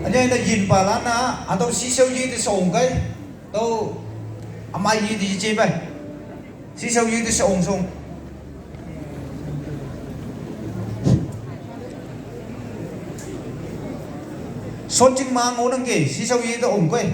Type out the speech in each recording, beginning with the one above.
anh ấy là nhìn bà lá na anh tôi xí sâu gì thì sồn cái tôi mai gì thì chơi vậy xí sâu gì thì sồn sồn sốt chừng mang ngô đăng kì xí sâu gì thì ổn quay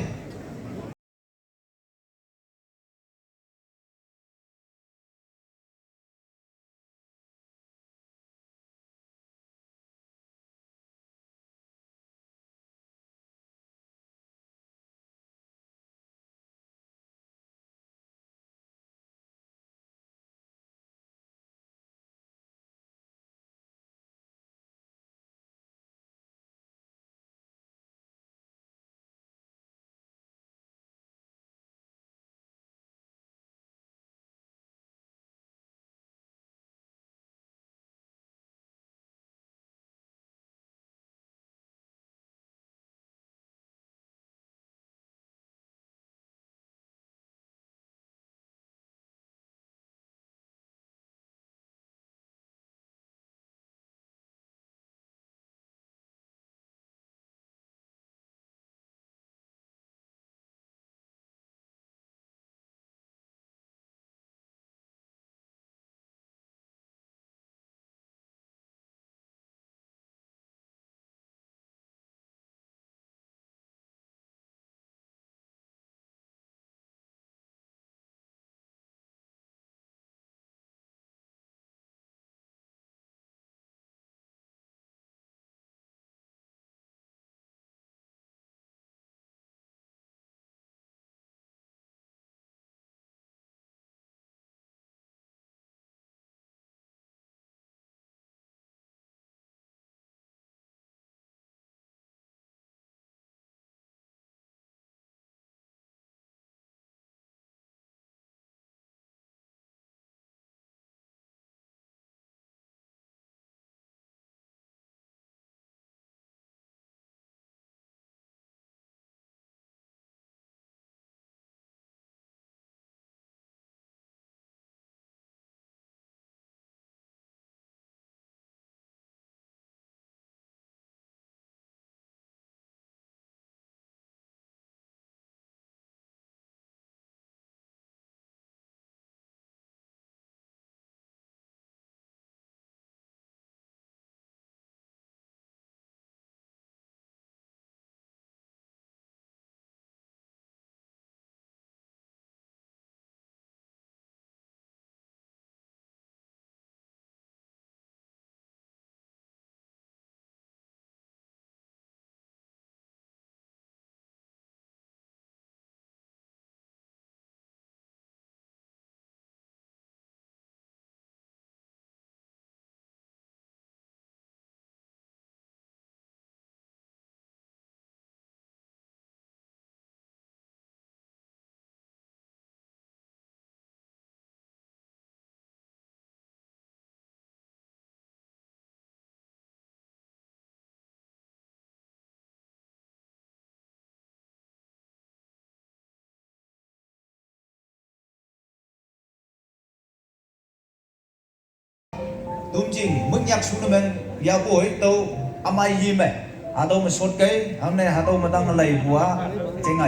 đúng chừng mức nhạc xuống mình giờ buổi tôi amai gì mày hà tôi mà sốt cái hôm nay hà tôi mà đang lầy quá trên ngày